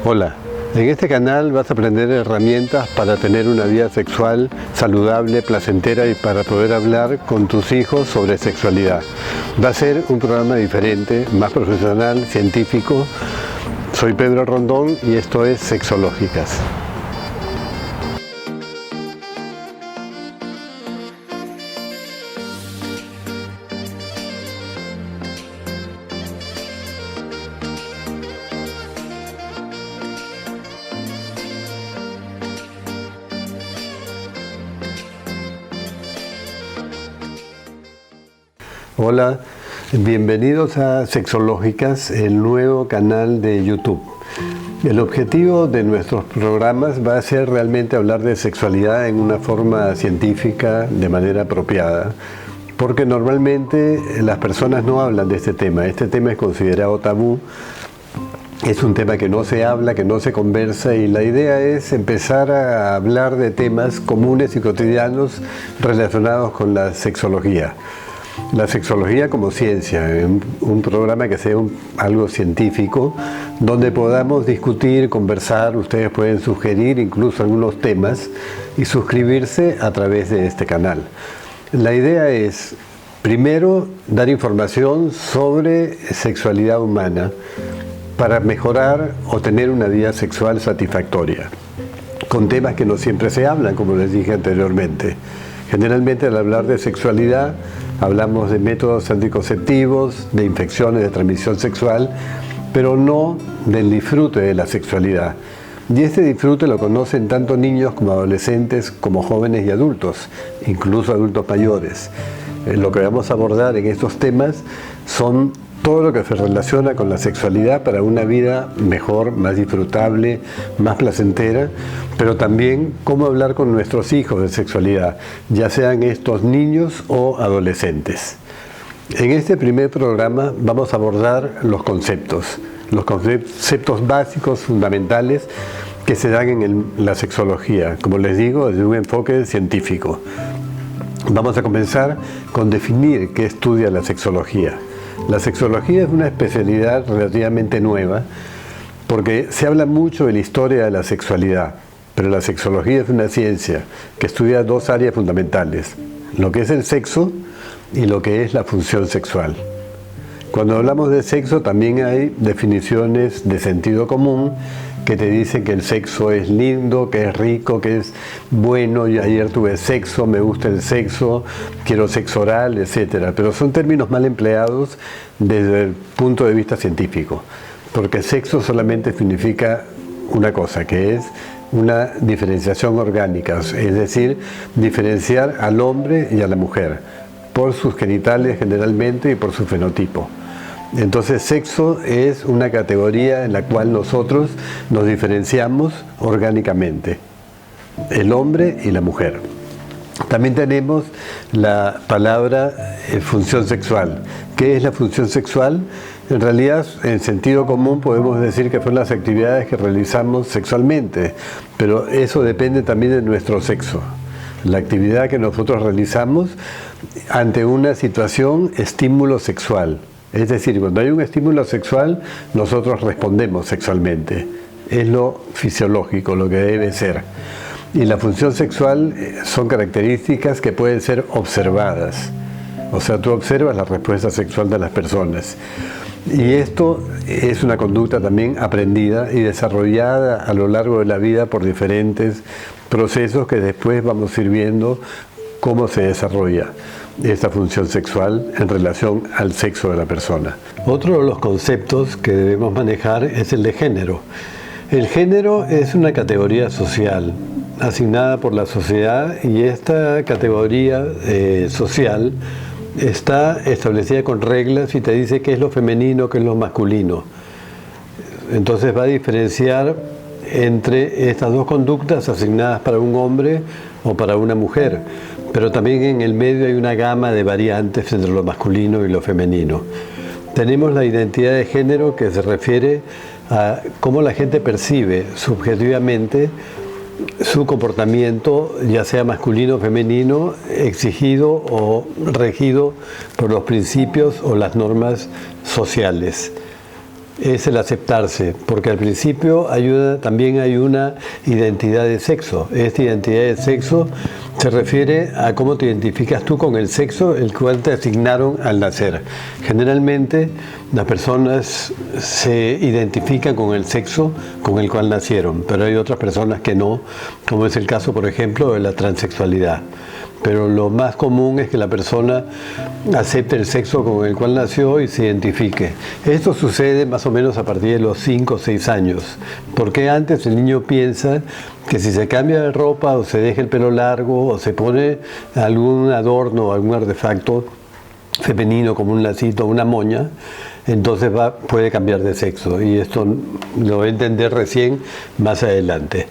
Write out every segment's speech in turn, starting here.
Hola, en este canal vas a aprender herramientas para tener una vida sexual saludable, placentera y para poder hablar con tus hijos sobre sexualidad. Va a ser un programa diferente, más profesional, científico. Soy Pedro Rondón y esto es Sexológicas. Hola, bienvenidos a Sexológicas, el nuevo canal de YouTube. El objetivo de nuestros programas va a ser realmente hablar de sexualidad en una forma científica, de manera apropiada, porque normalmente las personas no hablan de este tema. Este tema es considerado tabú, es un tema que no se habla, que no se conversa, y la idea es empezar a hablar de temas comunes y cotidianos relacionados con la sexología. La sexología como ciencia, un programa que sea algo científico, donde podamos discutir, conversar. Ustedes pueden sugerir incluso algunos temas y suscribirse a través de este canal. La idea es, primero, dar información sobre sexualidad humana para mejorar o tener una vida sexual satisfactoria, con temas que no siempre se hablan, como les dije anteriormente. Generalmente, al hablar de sexualidad, hablamos de métodos anticonceptivos, de infecciones de transmisión sexual, pero no del disfrute de la sexualidad. Y este disfrute lo conocen tanto niños como adolescentes, como jóvenes y adultos, incluso adultos mayores. Lo que vamos a abordar en estos temas son todo lo que se relaciona con la sexualidad para una vida mejor, más disfrutable, más placentera, pero también cómo hablar con nuestros hijos de sexualidad, ya sean estos niños o adolescentes. En este primer programa vamos a abordar los conceptos básicos, fundamentales, que se dan en la sexología, como les digo, desde un enfoque científico. Vamos a comenzar con definir qué estudia la sexología. La sexología es una especialidad relativamente nueva porque se habla mucho de la historia de la sexualidad, pero la sexología es una ciencia que estudia dos áreas fundamentales, lo que es el sexo y lo que es la función sexual. Cuando hablamos de sexo también hay definiciones de sentido común que te dicen que el sexo es lindo, que es rico, que es bueno. Yo ayer tuve sexo, me gusta el sexo, quiero sexo oral, etc. Pero son términos mal empleados desde el punto de vista científico, porque sexo solamente significa una cosa, que es una diferenciación orgánica, es decir, diferenciar al hombre y a la mujer por sus genitales generalmente y por su fenotipo. Entonces, sexo es una categoría en la cual nosotros nos diferenciamos orgánicamente, el hombre y la mujer. También tenemos la palabra función sexual. ¿Qué es la función sexual? En realidad, en sentido común podemos decir que son las actividades que realizamos sexualmente, pero eso depende también de nuestro sexo. La actividad que nosotros realizamos ante una situación estímulo sexual. Es decir, cuando hay un estímulo sexual, nosotros respondemos sexualmente. Es lo fisiológico, lo que debe ser. Y la función sexual son características que pueden ser observadas. O sea, tú observas la respuesta sexual de las personas. Y esto es una conducta también aprendida y desarrollada a lo largo de la vida por diferentes procesos que después vamos a ir viendo cómo se desarrolla esta función sexual en relación al sexo de la persona. Otro de los conceptos que debemos manejar es el de género. El género es una categoría social asignada por la sociedad, y esta categoría social está establecida con reglas y te dice qué es lo femenino, qué es lo masculino. Entonces va a diferenciar entre estas dos conductas asignadas para un hombre o para una mujer, pero también en el medio hay una gama de variantes entre lo masculino y lo femenino. Tenemos la identidad de género, que se refiere a cómo la gente percibe subjetivamente su comportamiento, ya sea masculino o femenino, exigido o regido por los principios o las normas sociales. es el aceptarse, porque al principio también hay una identidad de sexo. Esta identidad de sexo se refiere a cómo te identificas tú con el sexo el cual te asignaron al nacer. Generalmente las personas se identifican con el sexo con el cual nacieron, pero hay otras personas que no, como es el caso, por ejemplo, de la transexualidad. Pero lo más común es que la persona acepte el sexo con el cual nació y se identifique. Esto sucede más o menos a partir de los 5 o 6 años, porque antes el niño piensa que si se cambia de ropa o se deja el pelo largo o se pone algún adorno o algún artefacto femenino como un lacito o una moña, entonces puede cambiar de sexo, y esto lo va a entender recién más adelante.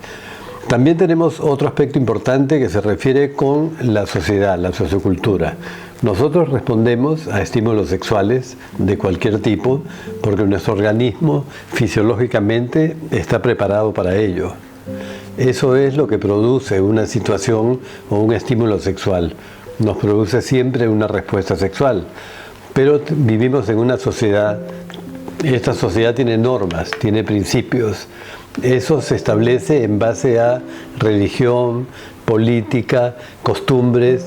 También tenemos otro aspecto importante que se refiere con la sociedad, la sociocultura. Nosotros respondemos a estímulos sexuales de cualquier tipo porque nuestro organismo fisiológicamente está preparado para ello. Eso es lo que produce una situación o un estímulo sexual. Nos produce siempre una respuesta sexual. Pero vivimos en una sociedad. Esta sociedad tiene normas, tiene principios. Eso se establece en base a religión, política, costumbres,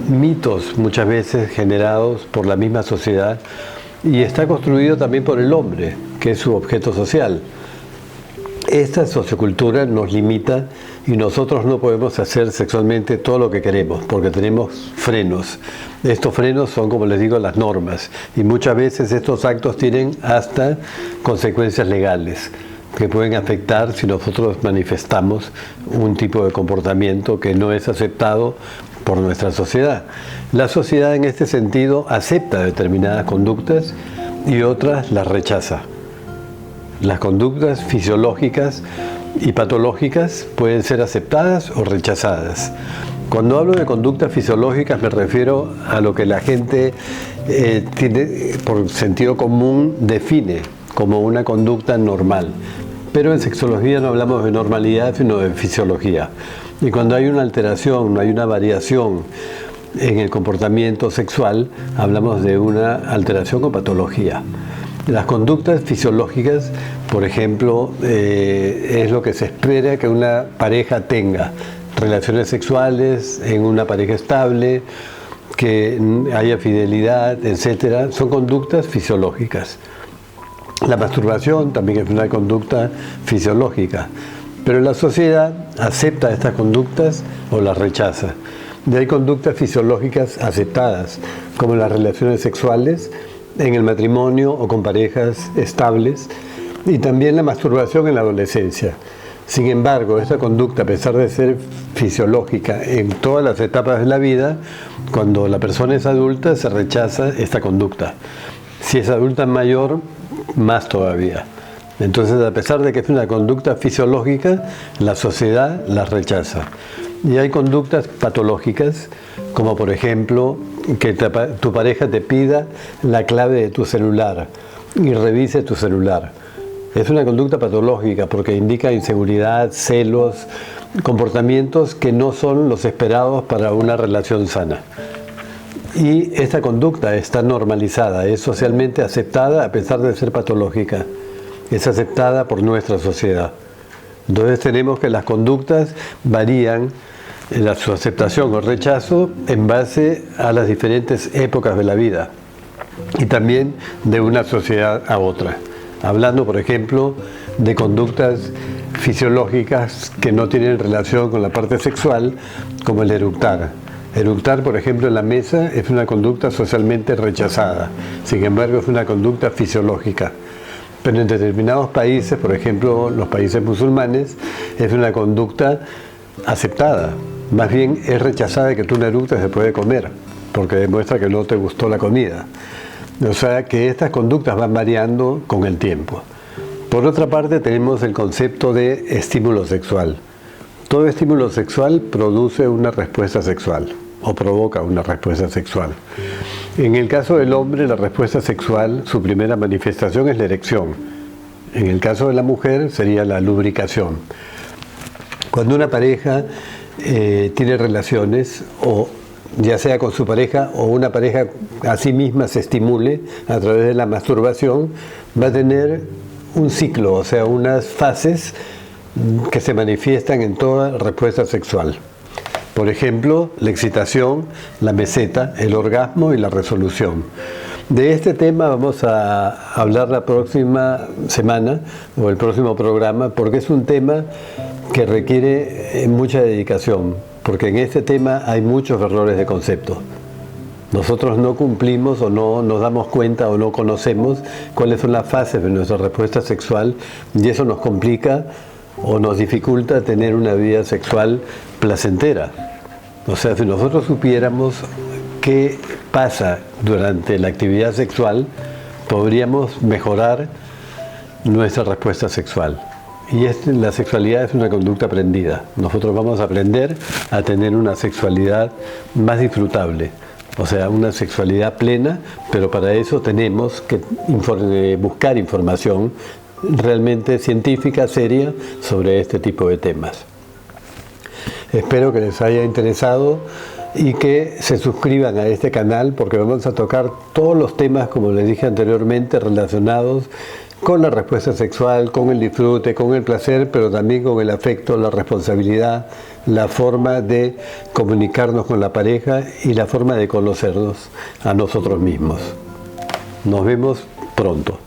mitos muchas veces generados por la misma sociedad, y está construido también por el hombre, que es su objeto social. Esta sociocultura nos limita y nosotros no podemos hacer sexualmente todo lo que queremos porque tenemos frenos. Estos frenos son, como les digo, las normas, y muchas veces estos actos tienen hasta consecuencias legales que pueden afectar si nosotros manifestamos un tipo de comportamiento que no es aceptado por nuestra sociedad. La sociedad en este sentido acepta determinadas conductas y otras las rechaza. Las conductas fisiológicas y patológicas pueden ser aceptadas o rechazadas. Cuando hablo de conductas fisiológicas me refiero a lo que la gente tiene, por sentido común, define como una conducta normal. Pero en sexología no hablamos de normalidad, sino de fisiología. Y cuando hay una alteración, no hay una variación en el comportamiento sexual, hablamos de una alteración o patología. Las conductas fisiológicas, por ejemplo, es lo que se espera que una pareja tenga. Relaciones sexuales en una pareja estable, que haya fidelidad, etc. Son conductas fisiológicas. La masturbación también es una conducta fisiológica, pero la sociedad acepta estas conductas o las rechaza. Y hay conductas fisiológicas aceptadas, como las relaciones sexuales en el matrimonio o con parejas estables, y también la masturbación en la adolescencia. Sin embargo, esta conducta, a pesar de ser fisiológica en todas las etapas de la vida, cuando la persona es adulta se rechaza esta conducta. Si es adulta mayor, más todavía. Entonces, a pesar de que es una conducta fisiológica, la sociedad la rechaza. Y hay conductas patológicas, como por ejemplo, que tu pareja te pida la clave de tu celular y revise tu celular. Es una conducta patológica porque indica inseguridad, celos, comportamientos que no son los esperados para una relación sana. Y esta conducta está normalizada, es socialmente aceptada a pesar de ser patológica. Es aceptada por nuestra sociedad. Entonces tenemos que las conductas varían, su aceptación o rechazo, en base a las diferentes épocas de la vida y también de una sociedad a otra. Hablando, por ejemplo, de conductas fisiológicas que no tienen relación con la parte sexual, como el eructar. Eructar, por ejemplo, en la mesa es una conducta socialmente rechazada, sin embargo es una conducta fisiológica. Pero en determinados países, por ejemplo los países musulmanes, es una conducta aceptada. Más bien es rechazada que tú no eructes después de comer, porque demuestra que no te gustó la comida. O sea que estas conductas van variando con el tiempo. Por otra parte tenemos el concepto de estímulo sexual. Todo estímulo sexual produce una respuesta sexual o provoca una respuesta sexual. En el caso del hombre, la respuesta sexual, su primera manifestación es la erección. En el caso de la mujer sería la lubricación. Cuando una pareja tiene relaciones, o ya sea con su pareja o una pareja a sí misma se estimule a través de la masturbación, va a tener un ciclo, o sea, unas fases que se manifiestan en toda respuesta sexual. Por ejemplo, la excitación, la meseta, el orgasmo y la resolución. De este tema vamos a hablar la próxima semana o el próximo programa, porque es un tema que requiere mucha dedicación, porque en este tema hay muchos errores de concepto. Nosotros no cumplimos o no nos damos cuenta o no conocemos cuáles son las fases de nuestra respuesta sexual, y eso nos complica o nos dificulta tener una vida sexual placentera. O sea, si nosotros supiéramos qué pasa durante la actividad sexual, podríamos mejorar nuestra respuesta sexual. Y la sexualidad es una conducta aprendida. Nosotros vamos a aprender a tener una sexualidad más disfrutable, o sea, una sexualidad plena, pero para eso tenemos que buscar información realmente científica, seria, sobre este tipo de temas. Espero que les haya interesado y que se suscriban a este canal, porque vamos a tocar todos los temas, como les dije anteriormente, relacionados con la respuesta sexual, con el disfrute, con el placer, pero también con el afecto, la responsabilidad, la forma de comunicarnos con la pareja y la forma de conocernos a nosotros mismos. Nos vemos pronto.